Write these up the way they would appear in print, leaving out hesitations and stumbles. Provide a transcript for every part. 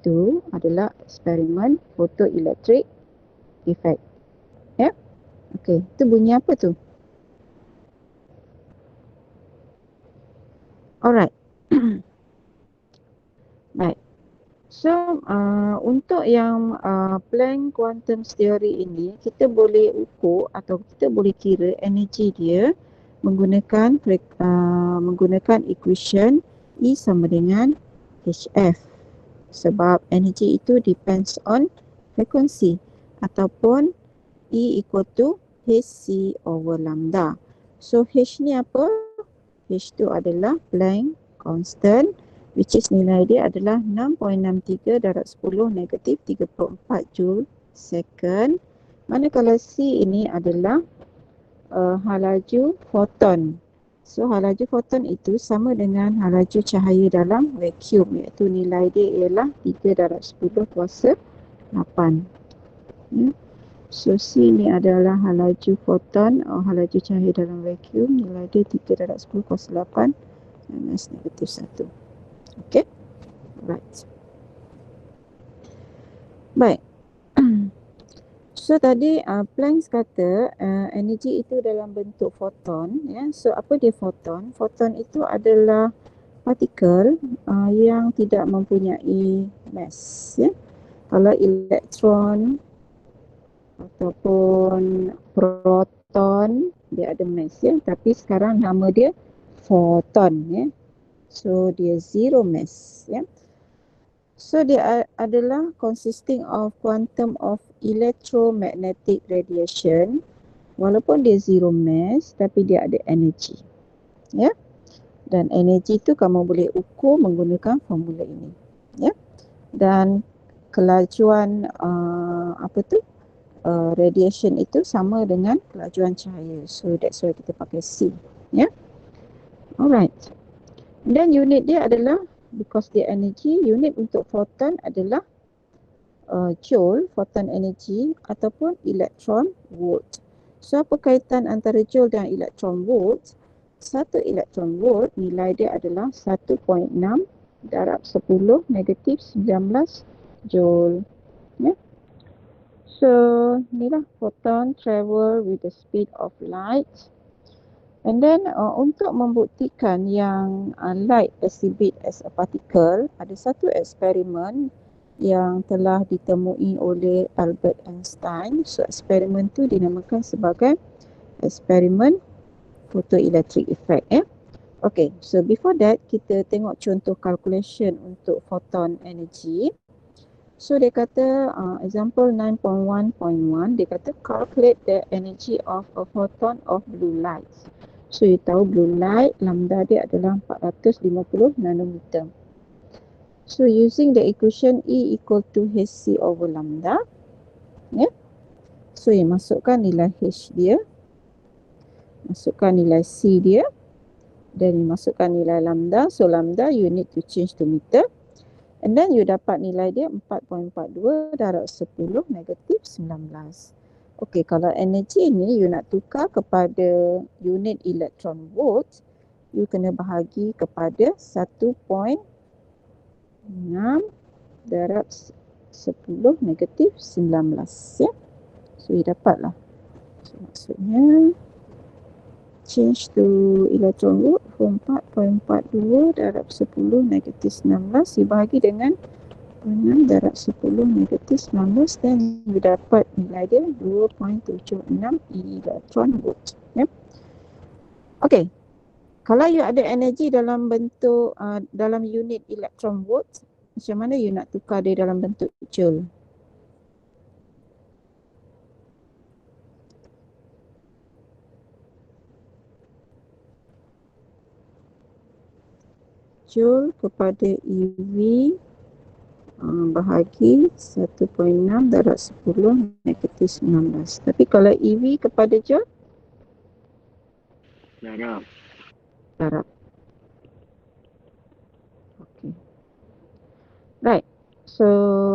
itu adalah eksperimen photoelectric effect. Ya. Okey, itu bunyi apa tu? Alright. Baik. So, untuk yang Planck quantum theory ini, kita boleh ukur atau kita boleh kira energi dia menggunakan menggunakan equation E sama dengan HF. Sebab energi itu depends on frequency ataupun E equal to hc over lambda. So H ni apa? H tu adalah Planck constant, which is nilai dia adalah 6.63 darab 10 negatif 34 joule second. Manakala C ini adalah halaju foton. So halaju foton itu sama dengan halaju cahaya dalam vacuum, iaitu nilai dia ialah 3 darab 10 kuasa 8. Ya. So C ni adalah halaju foton atau halaju cahaya dalam vacuum, nilai dia 3 darab 10 kuasa 8 minus negatif 1. Okey. Right. Baik. So tadi Planck kata energi itu dalam bentuk foton, ya. So apa dia foton? Foton itu adalah partikel yang tidak mempunyai mass, ya. Kalau elektron ataupun proton dia ada mass, ya, tapi sekarang nama dia foton, ya. So dia zero mass, ya. So dia adalah consisting of quantum of electromagnetic radiation. Walaupun dia zero mass tapi dia ada energy, ya. Dan energy tu kamu boleh ukur menggunakan formula ini, ya. Dan kelajuan radiation itu sama dengan kelajuan cahaya. So that's why kita pakai C, ya. Alright. Dan unit dia adalah, because dia energy, unit untuk photon adalah joule, photon energy, ataupun electron volt. So apa kaitan antara joule dan electron volt? Satu electron volt nilai dia adalah 1.6 darab 10 negatif 19 joule, ya. So inilah photon travel with the speed of light. And then untuk membuktikan yang light exhibit as a particle, ada satu eksperimen yang telah ditemui oleh Albert Einstein. So eksperimen tu dinamakan sebagai eksperimen photoelectric effect, ya. Okay, so before that kita tengok contoh calculation untuk photon energy. So dia kata example 9.1.1, dia kata calculate the energy of a photon of blue light. So you tahu blue light lambda dia adalah 450 nanometer. So using the equation E equal to hc over lambda, ya. So you masukkan nilai H dia, masukkan nilai C dia, dan you masukkan nilai lambda. So lambda you need to change to meter. And then you dapat nilai dia 4.42 darab 10 negatif 19. Okey, kalau energi ni you nak tukar kepada unit electron volt, you kena bahagi kepada 1.6 darab 10 negatif 19, ya. So you dapatlah. So maksudnya change to electron volt from 4.42 darab 10 negatif 19 dibahagi dengan 6 darab 10 negatif 19 dan you dapat nilai dia 2.76 electron volt, ya. Okey. Kalau you ada energi dalam bentuk dalam unit electron volt, macam mana you nak tukar dia dalam bentuk joule? Joule kepada EV bahagi 1.6 darab 10 negatif 19. Tapi kalau EV kepada joule? Darab. Okay. Right. So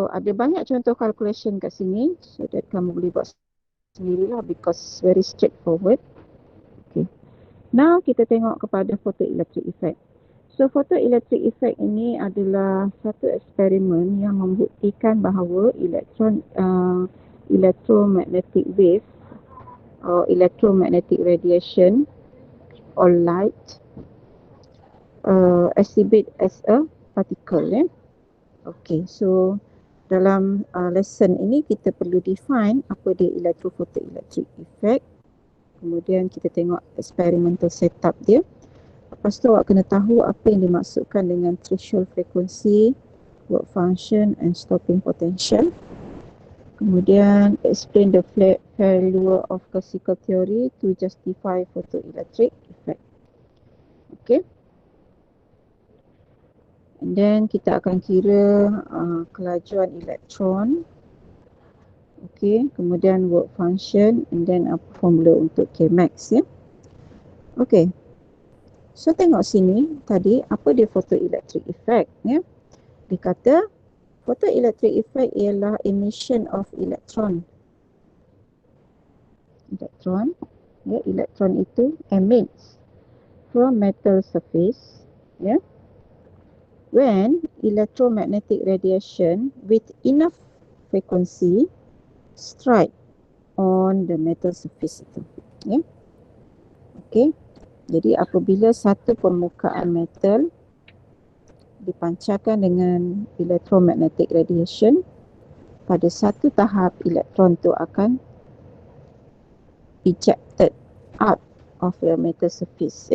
ada banyak contoh calculation kat sini, so that kamu boleh buat sendirilah because very straightforward. Okay. Now kita tengok kepada photoelectric effect. So photoelectric effect ini adalah satu eksperimen yang membuktikan bahawa electromagnetic wave or electromagnetic radiation or light exhibit as a particle. Okay, so dalam lesson ini kita perlu define apa dia electrophotoelectric effect. Kemudian kita tengok experimental setup dia. Lepas tu awak kena tahu apa yang dimaksudkan dengan threshold frequency, work function and stopping potential. Kemudian explain the failure of classical theory to justify photoelectric effect. Okay. And then kita akan kira kelajuan elektron. Okay. Kemudian work function and then formula untuk Kmax. Okay. So tengok sini tadi apa dia photoelectric effect. Dia kata photoelectric effect ialah emission of electron. Elektron itu emits from metal surface. When electromagnetic radiation with enough frequency strike on the metal surface itu. Okay. Jadi apabila satu permukaan metal dipancarkan dengan electromagnetic radiation, pada satu tahap elektron tu akan ejected out of the metal surface.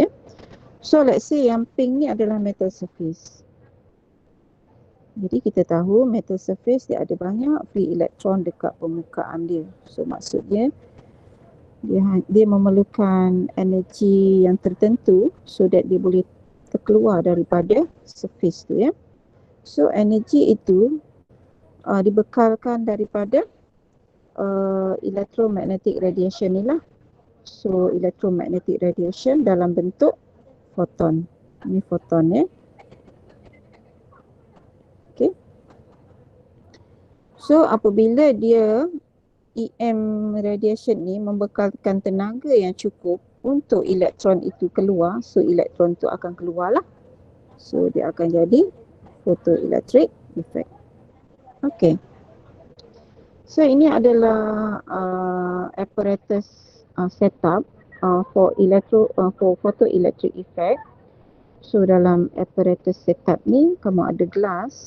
So let's say yang pink ni adalah metal surface. Jadi kita tahu metal surface dia ada banyak free electron dekat permukaan dia. So maksudnya dia memerlukan energi yang tertentu so that dia boleh terkeluar daripada surface tu. So energi itu dibekalkan daripada electromagnetic radiation ni lah. So electromagnetic radiation dalam bentuk photon. Ini photon. Okay. So apabila dia EM radiation ni membekalkan tenaga yang cukup untuk elektron itu keluar, so elektron tu akan keluar lah. So dia akan jadi photoelectric effect. Okay. So ini adalah apparatus setup for photoelectric effect. So dalam apparatus setup ni kamu ada glass.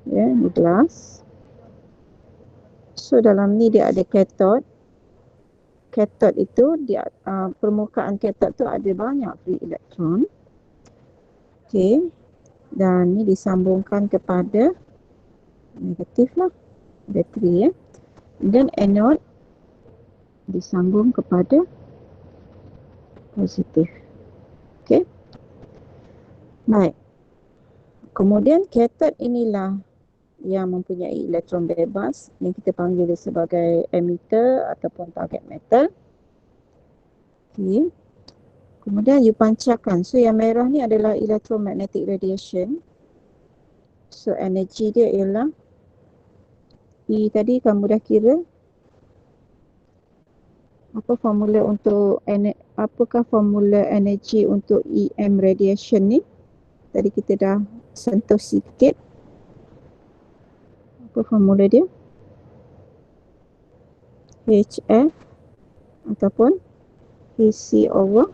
Ni glass. So dalam ni dia ada cathode. Cathode itu dia permukaan cathode tu ada banyak free elektron. Okay. Dan ni disambungkan kepada negatif lah, bateri. Dan anode disambung kepada positif. Okay. Baik. Kemudian cathode inilah yang mempunyai elektron bebas yang kita panggil sebagai emitter ataupun target metal. Okay. Kemudian you pancarkan. So yang merah ni adalah electromagnetic radiation. So energi dia ialah E tadi kamu dah kira. Apakah formula energi untuk EM radiation ni? Tadi kita dah sentuh sikit. Apa formula dia? HF ataupun Hc over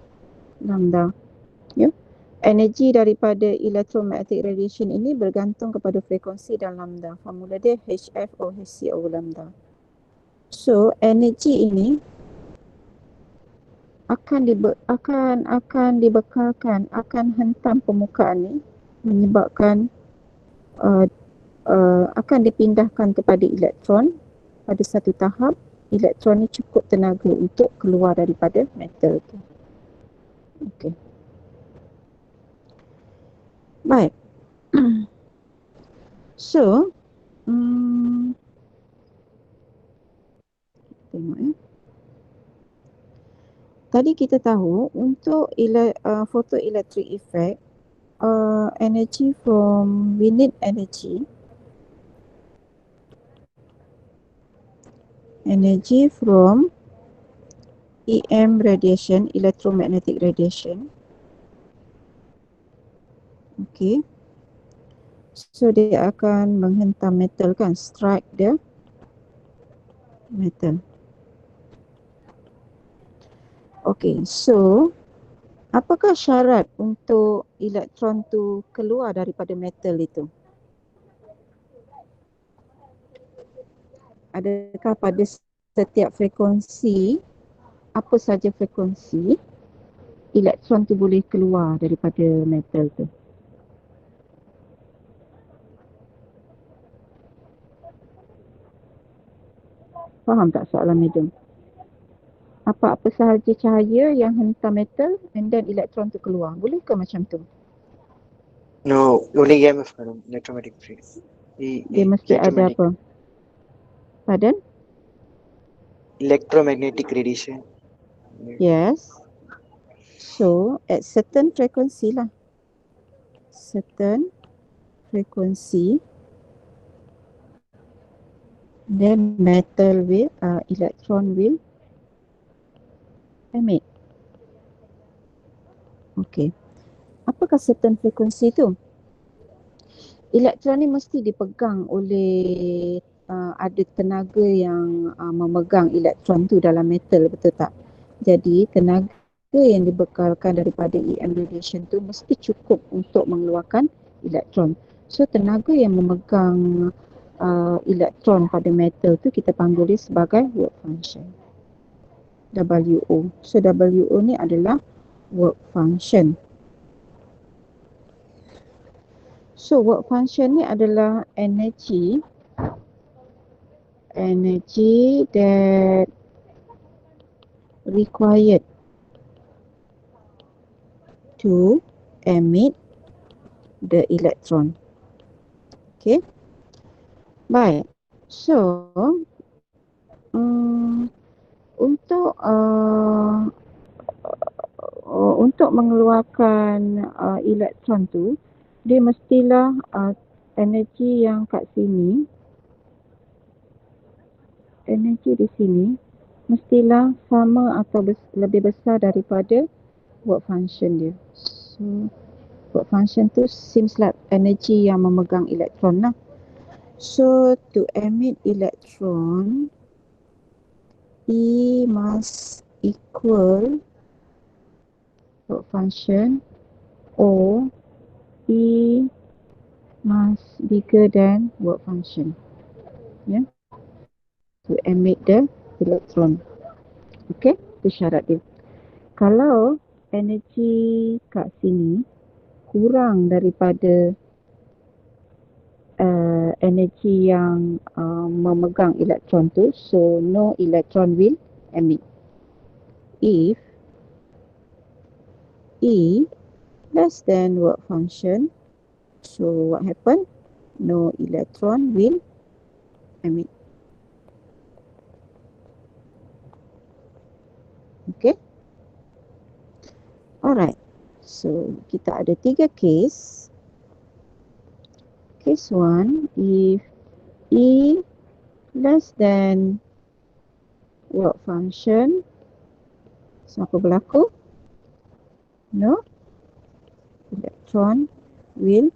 lambda. Energi daripada electromagnetic radiation ini bergantung kepada frekuensi dan lambda. Formula dia HF or Hc over lambda. So energi ini akan dibekalkan, akan hentam permukaan ni, menyebabkan akan dipindahkan kepada elektron. Pada satu tahap elektron ni cukup tenaga untuk keluar daripada metal tu. Okey. Baik. So tengok tadi kita tahu untuk photoelectric effect, energy we need energy from EM radiation, electromagnetic radiation, Okay. So dia akan menghentam metal kan, strike the metal. Okay, so apakah syarat untuk elektron tu keluar daripada metal itu? Adakah pada setiap frekuensi, apa saja frekuensi, elektron tu boleh keluar daripada metal tu? Faham tak soalan medium? Apa-apa sahaja cahaya yang hentam metal and then elektron tu keluar. Boleh ke macam tu? No, only EMF, madam. Electromagnetic field. Dia mesti ada apa? Pardon? Electromagnetic radiation. Yes. So, at certain frequency lah. Certain frequency, then metal will, electron will emit. Okay. Apakah certain frequency tu? Elektron ni mesti dipegang oleh ada tenaga yang memegang elektron tu dalam metal, betul tak? Jadi tenaga yang dibekalkan daripada EM radiation tu mesti cukup untuk mengeluarkan elektron. So tenaga yang memegang elektron pada metal tu kita panggil dia sebagai work function. WO. So WO ni adalah work function. So work function ni adalah energy that required to emit the electron. Okay. Baik. So untuk mengeluarkan elektron tu, dia mestilah energi yang kat sini, energi di sini mestilah sama atau lebih besar daripada work function dia. So work function tu seems like energi yang memegang elektron lah. So to emit electron, E must equal work function or E must bigger than work function. Yeah. To emit the electron. Okay, itu syarat dia. Kalau energi kat sini kurang daripada energi yang memegang elektron tu, so no electron will emit. If E less than work function, so what happen? No electron will emit. Okay. Alright. So kita ada 3 case. Case 1, if E less than work function, so apa berlaku? No electron will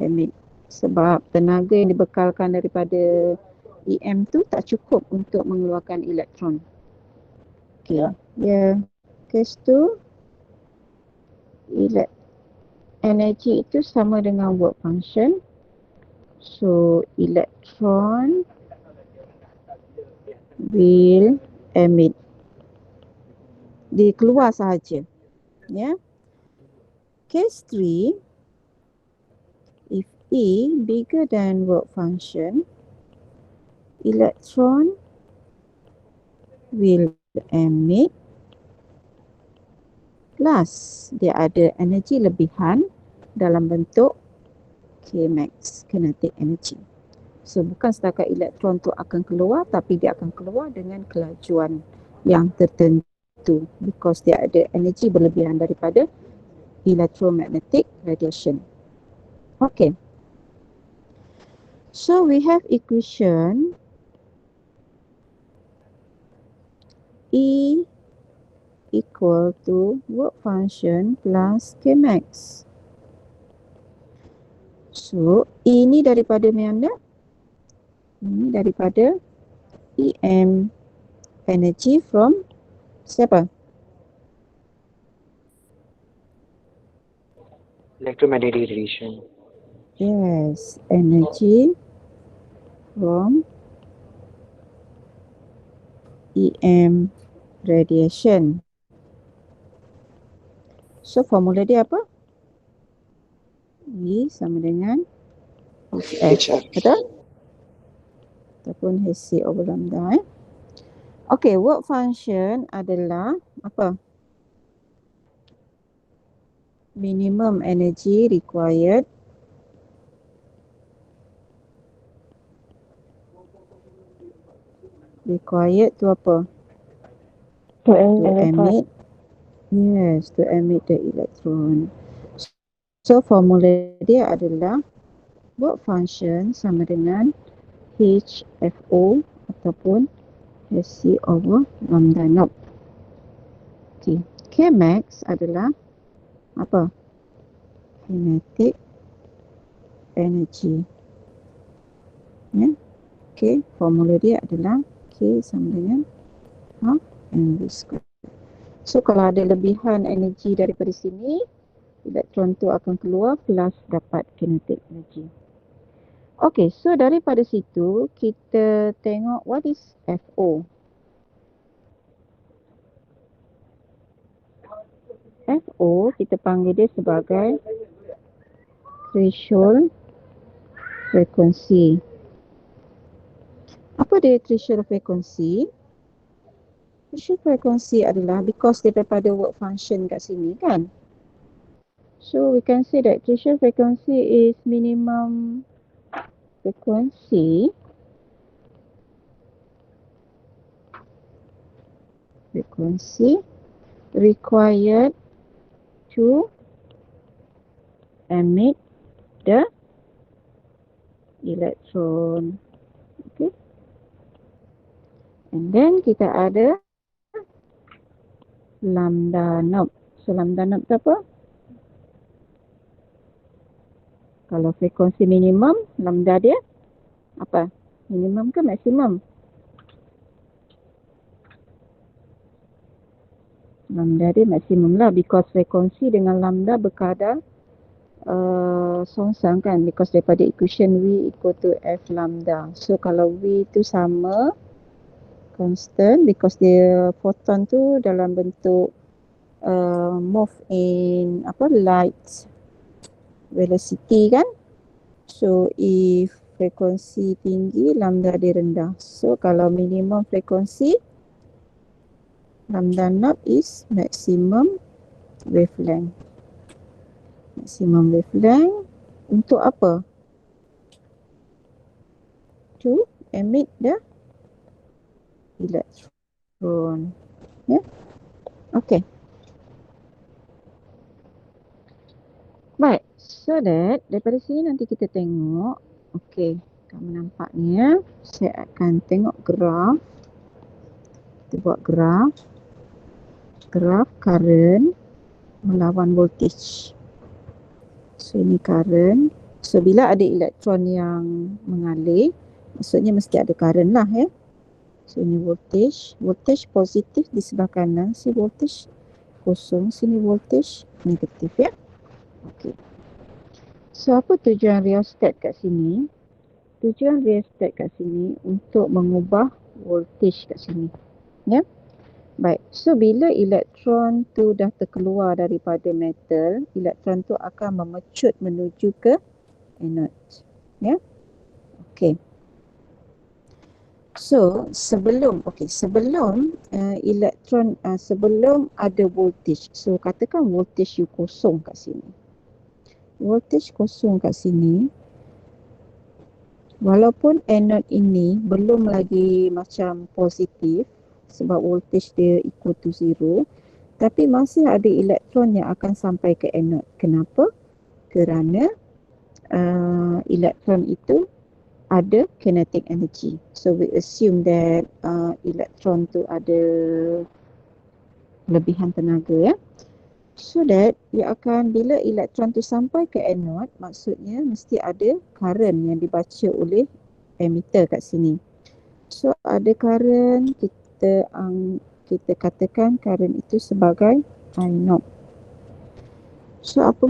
emit. Sebab tenaga yang dibekalkan daripada EM tu tak cukup untuk mengeluarkan elektron. Okay. Yeah. Case 2, energy itu sama dengan work function. So electron will emit. Dia keluar sahaja. Ya. Case 3, if E bigger than work function, electron will emit plus dia ada energi lebihan dalam bentuk Kmax, kinetic energy. So bukan setakat elektron tu akan keluar, tapi dia akan keluar dengan kelajuan yang tertentu because dia ada energi berlebihan daripada electromagnetic radiation. Okay. So we have equation E equal to work function plus Kmax. So, ini daripada mana? Ini daripada EM, energy from siapa? Electromagnetic radiation. Yes, energy from EM radiation. So, formula dia apa? E sama dengan HF. Betul? Ataupun HC over lambda. Okay, work function adalah apa? Minimum energy required to apa? To To emit. Yes, to emit the electron. So formula dia adalah work function sama dengan HFO ataupun HC over lambda naught. Okay. Kmax adalah apa? Kinetic energy. Ya. Okay, formula dia adalah K sama dengan half mv square. So kalau ada lebihan energi daripada sini, elektron tu akan keluar plus dapat kinetic energy. Okay, so daripada situ kita tengok what is FO. FO kita panggil dia sebagai threshold frequency. Apa dia threshold frequency? Threshold frequency adalah because daripada work function kat sini kan. So we can say that threshold frequency is minimum frequency required to emit the electron. Okay. And then kita ada lambda naught. So lambda naught tu apa? Kalau frekuensi minimum, lambda dia apa? Minimum ke maksimum? Lambda dia maksimum lah because frekuensi dengan lambda berkadar songsang kan, because daripada equation V equal to F lambda. So kalau V tu sama constant because dia photon tu dalam bentuk move in light velocity kan. So if frekuensi tinggi, lambda dia rendah. So kalau minimum frekuensi, lambda naught is maximum wavelength. Maximum wavelength untuk apa? To emit the electron. Ya. Yeah? Okay. Baik, so that daripada sini nanti kita tengok. Okay, kamu nampak ni ya. Saya akan tengok graf. Kita buat graf. Graf current melawan voltage. So ini current. So bila ada elektron yang mengalir, maksudnya mesti ada current lah ya. So ini voltage. Voltage positif di sebelah kanan. Sini voltage kosong. Sini voltage negatif ya. Okey. So apa tujuan rheostat kat sini? Tujuan rheostat kat sini untuk mengubah voltage kat sini. Ya. Baik. So bila elektron tu dah terkeluar daripada metal, elektron tu akan memecut menuju ke anode. Ya. Okey. So sebelum elektron sebelum ada voltage. So katakan voltage U kosong kat sini. Voltage kosong kat sini, walaupun anode ini belum lagi macam positif sebab voltage dia equal to 0, tapi masih ada elektron yang akan sampai ke anode. Kenapa? Kerana elektron itu ada kinetic energy. So we assume that elektron tu ada lebihan tenaga ya. So that dia akan, bila elektron tu sampai ke anode, maksudnya mesti ada current yang dibaca oleh emitter kat sini. So ada current, kita katakan current itu sebagai I0. So apa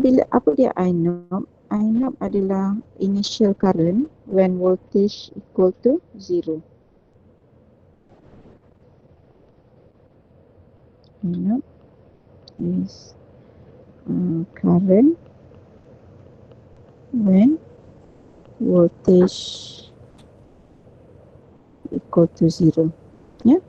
dia I0? I0 adalah initial current when voltage equal to 0. I0 is current when voltage equal to 0. Ya.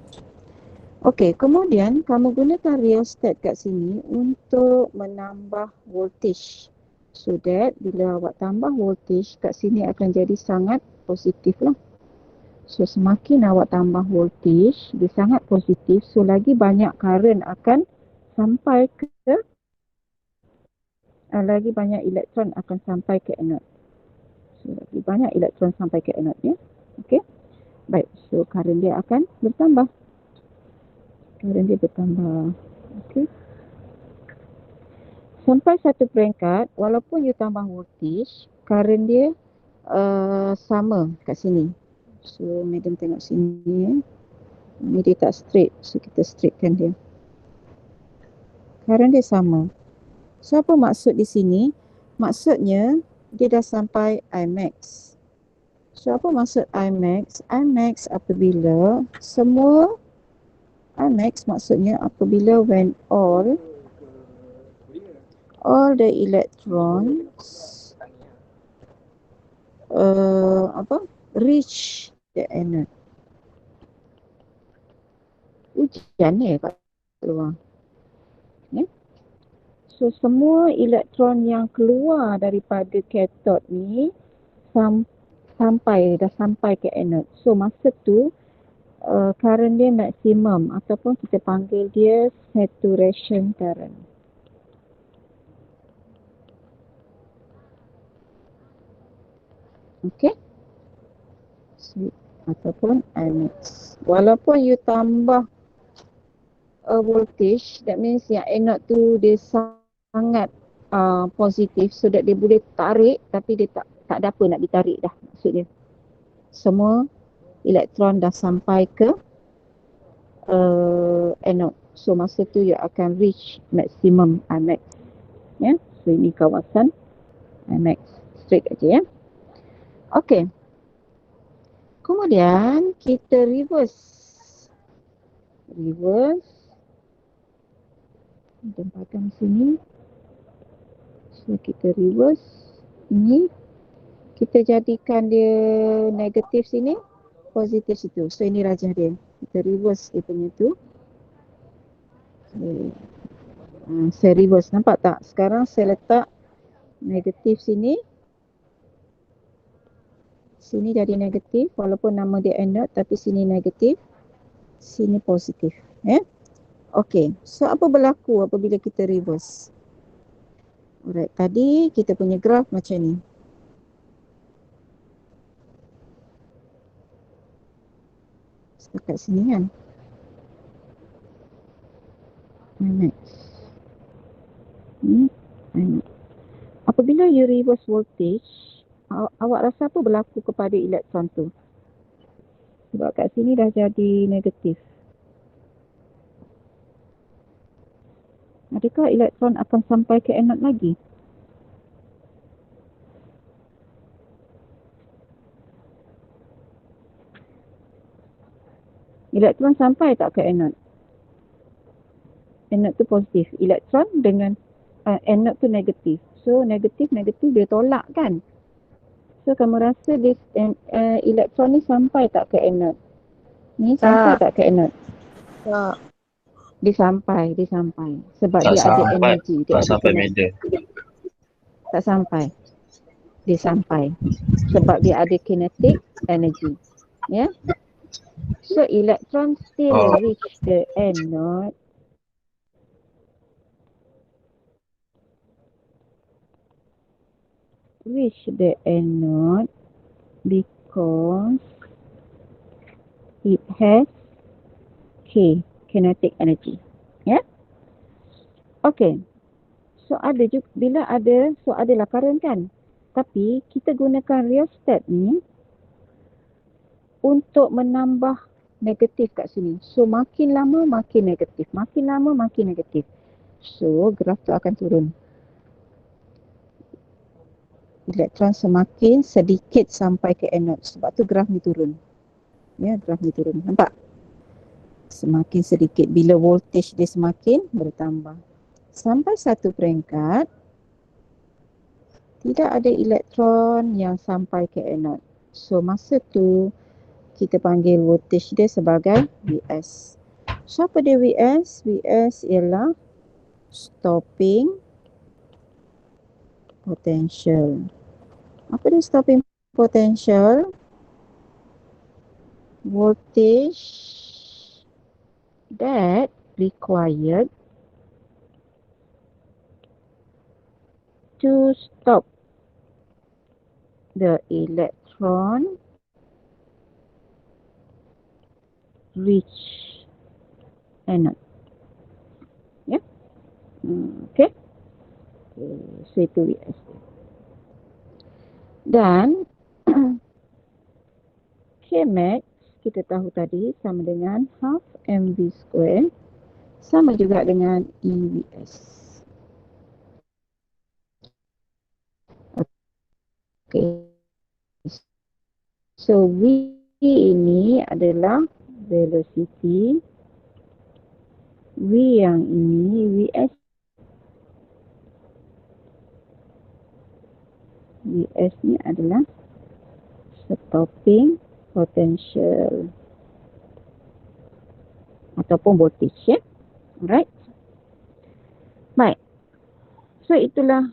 Okey, kemudian kamu gunakan rheostat kat sini untuk menambah voltage. So that bila awak tambah voltage kat sini akan jadi sangat positif lah. So semakin awak tambah voltage, dia sangat positif. So lagi banyak current akan sampai ke lagi banyak elektron akan sampai ke anode. So lagi banyak elektron sampai ke anode ya. Okey. Baik, so current dia akan bertambah. Current dia bertambah. Okey. Sampai satu peringkat, walaupun you tambah voltage, current dia sama kat sini. So, madam tengok sini. Ni dia tak straight. So, kita straightkan dia. Current dia sama. So, apa maksud di sini? Maksudnya, dia dah sampai Imax. So, apa maksud Imax? Imax apabila semua Imax maksudnya apabila when all the electrons reach the anode. Hujan ni kat luar. Ya? So semua elektron yang keluar daripada cathode ni dah sampai ke anode. So masa tu current dia maksimum ataupun kita panggil dia saturation current. Okey? Ataupun Imax. Walaupun you tambah voltage, that means yang anode tu dia sangat positif so that dia boleh tarik, tapi dia tak ada apa nak ditarik dah, maksudnya semua elektron dah sampai ke anode. So masa tu you akan reach maximum Imax. Ya, so ini kawasan Imax. Straight aja ya. Okey. Kemudian kita reverse. Tempatkan sini. So kita reverse. Ini kita jadikan dia negatif sini, positif situ. So ini rajah dia. Kita reverse dia punya tu. Saya reverse, nampak tak? Sekarang saya letak negatif sini. Sini jadi negatif walaupun nama dia anode, tapi sini negatif, sini positif. Ya. Okey, so apa berlaku apabila kita reverse? Alright, tadi kita punya graf macam ni. Dekat sini kan. Next. Apabila you reverse voltage, awak rasa apa berlaku kepada elektron tu? Sebab kat sini dah jadi negatif. Adakah elektron akan sampai ke anode lagi? Elektron sampai tak ke anode? Anode tu positif. Elektron dengan anode tu negatif. So negatif dia tolak kan? So kamu rasa elektron ni sampai tak ke anode? Ni sampai tak ke anode? Tak. Dia sampai. Sebab Tak dia ada sampai. energi. Tak sampai medan. Tak sampai. Dia sampai. Sebab dia ada kinetic energy. Ya. So electron still reach the anode. Reach the anode because it has K, kinetic energy. Ya. Okay. So ada juga, bila ada, so adalah current kan. Tapi kita gunakan rheostat ni untuk menambah negatif kat sini. So makin lama makin negatif, makin lama makin negatif. So graf tu akan turun. Elektron semakin sedikit sampai ke anode. Sebab tu graf ni turun. Ya, graf ni turun. Nampak? Semakin sedikit. Bila voltage dia semakin bertambah. Sampai satu peringkat, tidak ada elektron yang sampai ke anode. So masa tu kita panggil voltage dia sebagai Vs. So apa dia Vs? Vs ialah stopping potential. Apa dia stopping potential? Voltage that required to stop the electron reach anode. Ya? Okay. So itu Vs. Dan Kmax kita tahu tadi sama dengan half mv square sama juga dengan EVS. Okay. So V ini adalah velocity. V yang ini Vs. Vs ni adalah stopping potential ataupun voltage ya. Alright. Baik. So itulah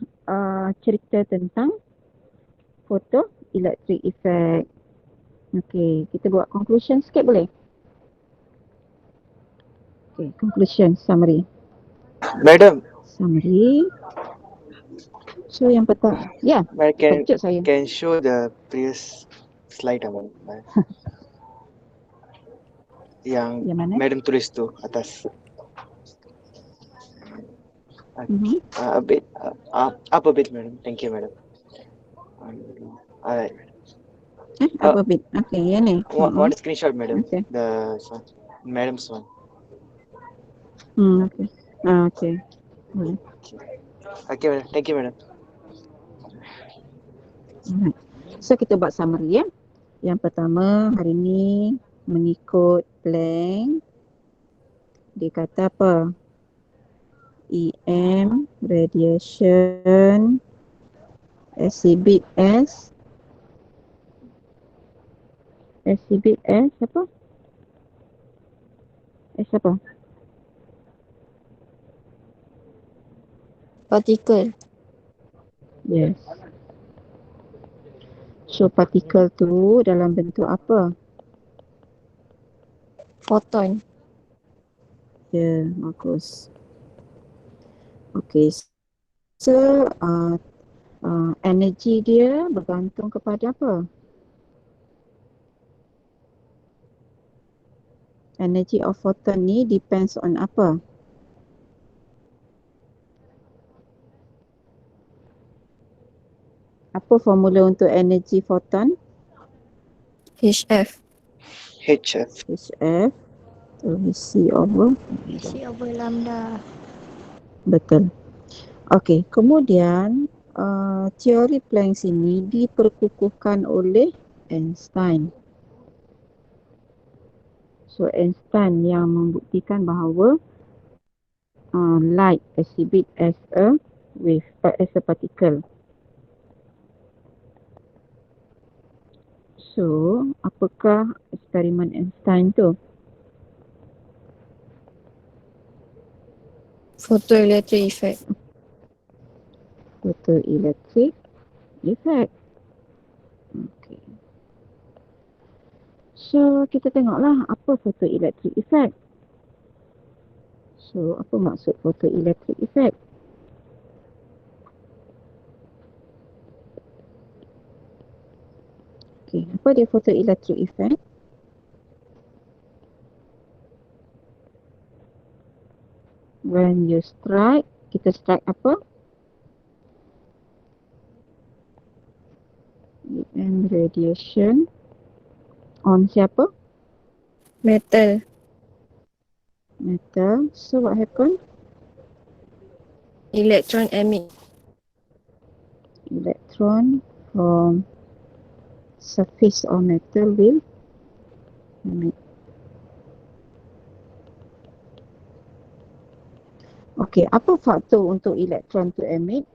cerita tentang photoelectric effect. Okay, kita buat conclusion sikit boleh? Okay, conclusion, summary. Madam, Summary. So yang pertama, ya, can kejut saya. show the previous slide madam. Yang Yang mana? madam tulis tu atas. Mhm. A bit up a bit madam. Thank you madam. Alright. Apa bit? Okay, yang ni. One screenshot madam. Okay. The madam's one. Okay. Okay. Boleh. Okay madam. Thank you madam. Alright. So kita buat summary ya. Yang pertama hari ni mengikut Planck dia kata apa? EM radiation exhibit as apa? As apa? Particle. Yes. So partikel tu dalam bentuk apa? Photon. Ya, bagus. Okay. So energi dia bergantung kepada apa? Energy of photon ni depends on apa? Apa formula untuk energi photon? HF. HF. HF C over C over lambda. betul. Okey, kemudian teori Planck ini diperkukuhkan oleh Einstein. So Einstein yang membuktikan bahawa light exhibit as a wave, as a particle. So, apakah eksperimen Einstein tu? Photoelectric effect. Photoelectric effect. Okay. So, kita tengoklah apa photoelectric effect. So, apa maksud photoelectric effect? Okay, apa dia photoelectric effect? When you strike, kita strike apa? EM radiation on siapa? Metal. Metal. So what happen? Electron emit. Electron from surface of metal will emit. Okey, apa faktor untuk elektron to emit?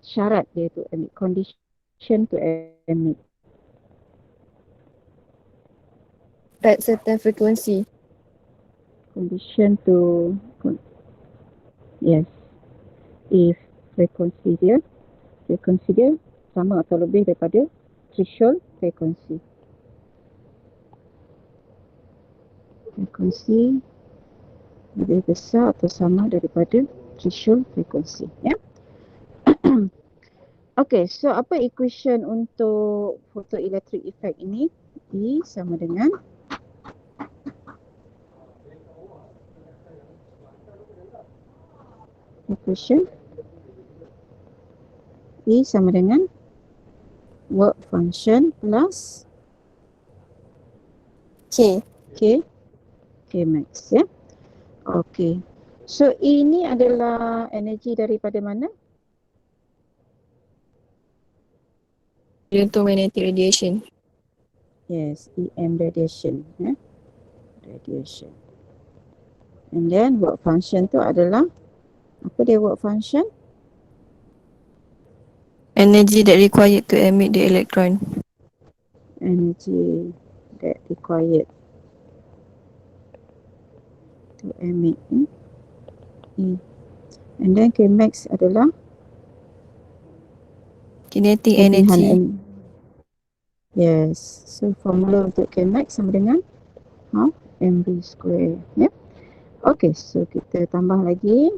Syarat dia to emit, condition to emit. At certain frequency. Condition to, yes, if frequency dia sama atau lebih daripada threshold frequency. Frekuensi lebih besar atau sama daripada threshold frekuensi, ya. Okey, so apa equation untuk photoelectric effect ini? E sama dengan equation E sama dengan work function plus K. K max, ya. Okey. So ini adalah energi daripada mana? Electromagnetic radiation. Yes, EM radiation, ya. Radiation. And then work function tu adalah apa dia work function? Energy that required to emit the electron. Energy that required to emit, E. And then K max adalah Kinetic kelebihan energy. Yes. So formula untuk K max sama dengan half mv square, ya. Okay, so kita tambah lagi.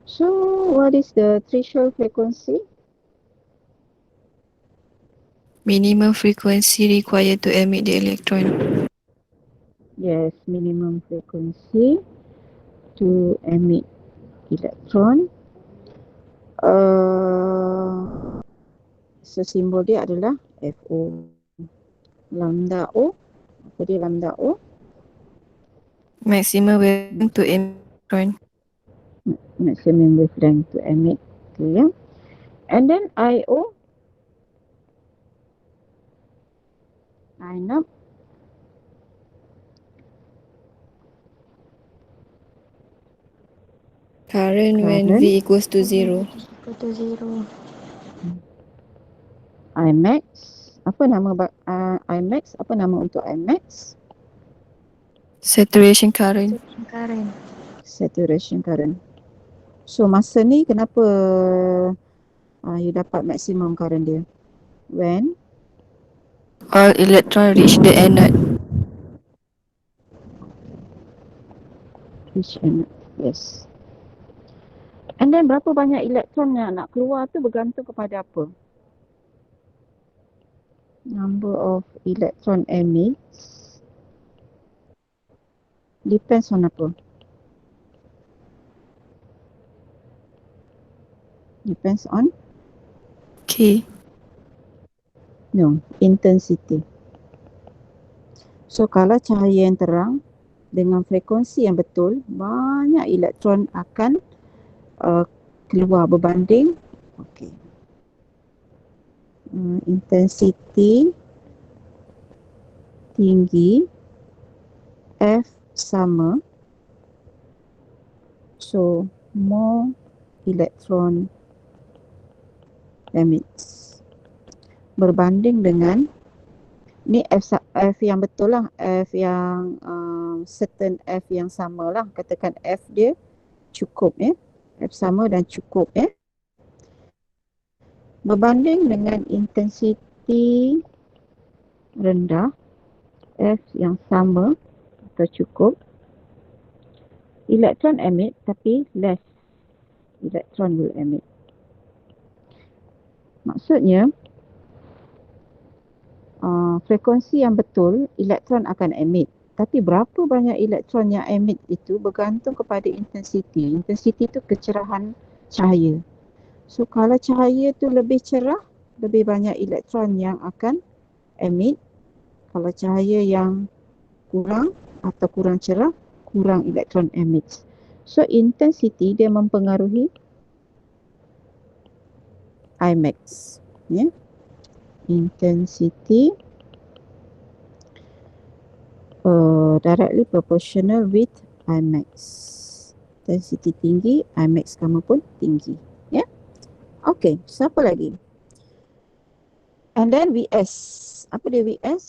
So what is the threshold frequency? Minimum frequency required to emit the electron. Yes, minimum frequency to emit electron. So simbol dia adalah FO. Lambda O. Apa dia lambda O? Maximum wavelength to emit electron. Maximum wavelength to emit. Okay, ya. And then IO. INOP. Current when V equals to 0. Equal to 0. IMAX. Apa nama IMAX? Apa nama untuk IMAX? Saturation current. Current. Saturation current. So masa ni kenapa you dapat maximum current dia? When All electron reach the anode. reach anode. Yes. And then berapa banyak elektron yang nak keluar tu bergantung kepada apa? Number of electron emits depends on apa? Depends on K. intensity. So kalau cahaya yang terang dengan frekuensi yang betul, banyak elektron akan keluar berbanding intensity tinggi, F sama, so more electron emits berbanding dengan ni F yang betul lah, F yang certain F yang sama lah, katakan F dia cukup, ya, F sama dan cukup, ya, berbanding dengan intensity rendah, F yang sama atau cukup, elektron emit tapi less electron will emit. Maksudnya frekuensi yang betul elektron akan emit, tapi berapa banyak elektron yang emit itu bergantung kepada intensity. Intensity itu kecerahan cahaya. So kalau cahaya tu lebih cerah, lebih banyak elektron yang akan emit. Kalau cahaya yang kurang atau kurang cerah, kurang elektron emit. So intensity dia mempengaruhi Imax, ya. Intensity directly proportional with Imax. Intensity tinggi, Imax kamu pun tinggi, ya. Okay, siapa lagi? And then VS. Apa dia VS?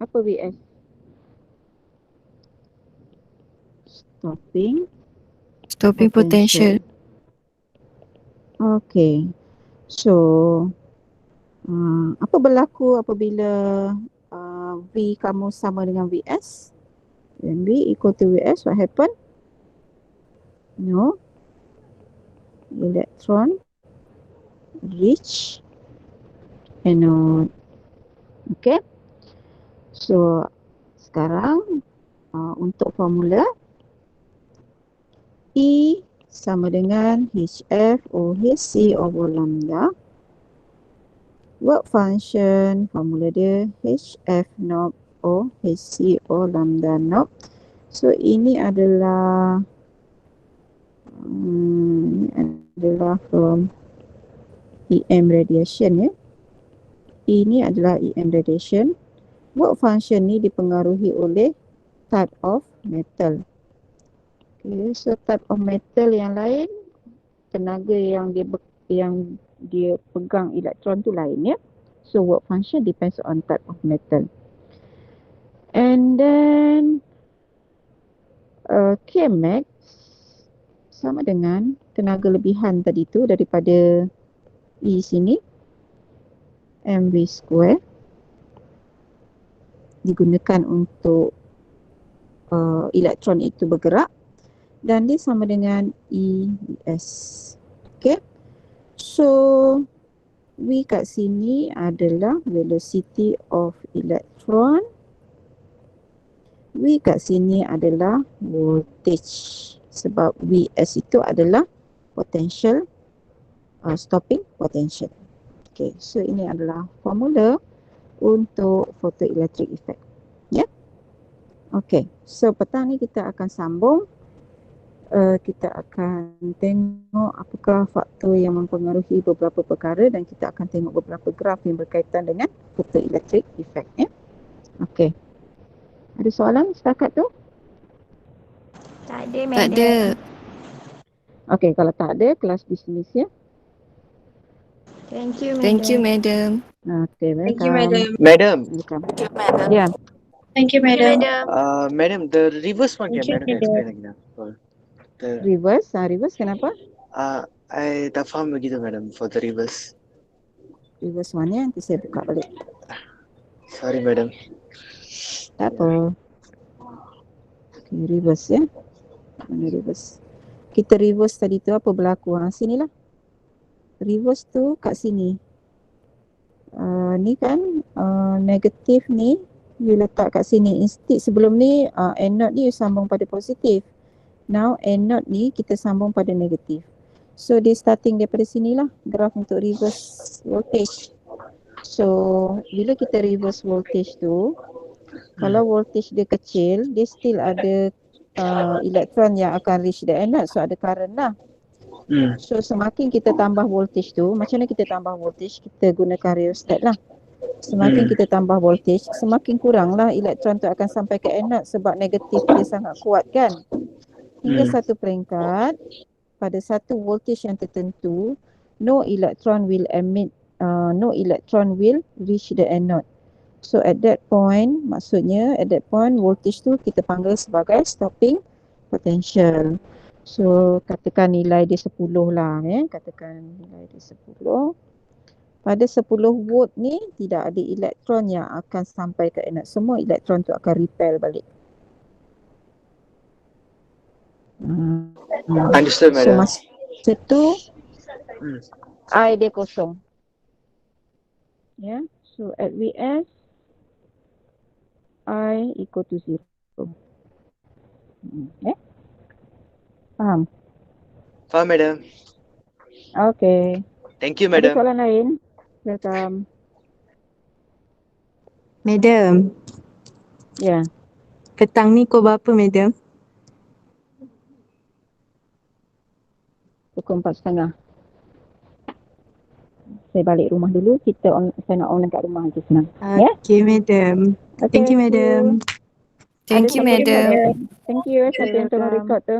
Apa VS? Stopping Stopping potential. Okay. So, apa berlaku apabila V kamu sama dengan VS? When V equal to VS, what happen? No. Electron reach anode. Okay. So, sekarang untuk formula E sama dengan HF OHC over lambda. Work function, formula dia HF naught OHC over lambda naught. So, ini adalah from EM radiation, ya. Ini adalah EM radiation. Work function ni dipengaruhi oleh type of metal. Okay, so type of metal yang lain, tenaga yang dia pegang elektron tu lain, ya. So work function depends on type of metal. And then Kmax sama dengan tenaga lebihan tadi tu daripada E sini, mv square, digunakan untuk elektron itu bergerak, dan dia sama dengan ES. Okay. So V kat sini adalah velocity of electron. V kat sini adalah voltage. Sebab Vs itu adalah potential, stopping potential. Okay, so ini adalah formula untuk photoelectric effect. Ya. Yeah? Okay, so petang ni kita akan sambung. Kita akan tengok apakah faktor yang mempengaruhi beberapa perkara, dan kita akan tengok beberapa graf yang berkaitan dengan photoelectric effect, ya. Okey. Ada soalan setakat tu? Tak ada, Tak madam. ada. Okey, kalau tak ada, kelas dismiss, ya. Thank you, madam. Thank you, madam. Okey, welcome. Thank you, madam. Madam, Welcome. madam. Ya. Thank you, Thank you, madam. madam. madam, the reverse one, Thank yeah, you, madam can madam. explain lagi now. The Reverse kenapa? I tak faham begitu, madam, for the reverse. Reverse one, ya. Nanti saya buka balik. Sorry, madam. Tak apa. Okay, reverse, ya. Mana reverse? Kita reverse tadi tu apa berlaku? Sinilah. Reverse tu kat sini. Ni kan negatif ni you letak kat sini. Instead sebelum ni anode ni you sambung pada positif. Now anode ni kita sambung pada negatif. So dia starting daripada sinilah graf untuk reverse voltage. So bila kita reverse voltage tu, kalau voltage dia kecil, dia still ada elektron yang akan reach the anode. So ada current lah. So semakin kita tambah voltage tu, macam mana kita tambah voltage? Kita gunakan rheostat lah. Semakin kita tambah voltage, semakin kuranglah elektron tu akan sampai ke anode sebab negatif dia sangat kuat kan. Hingga satu peringkat, pada satu voltage yang tertentu, no electron will emit, no electron will reach the anode. So at that point, maksudnya at that point voltage tu kita panggil sebagai stopping potential. So katakan nilai dia 10 lah, katakan nilai dia 10. Pada 10 volt ni tidak ada elektron yang akan sampai ke anode. Semua elektron tu akan repel balik. Understood, So madam. masa tu I dia kosong. Ya, so at Vs I equal to 0. Faham? Faham, madam. Okay. Thank you, Ada madam. soalan lain? Welcome. Madam, Ya. petang ni pukul berapa, Madam? Pukul 4:30. Saya balik rumah dulu. Saya nak online kat rumah je senang. Ya? Okay, Madam. Okay, Thank you, Madam. Thank you, Ada siapa yang madam. tolong- Thank you. Siapa yang tolong record tu?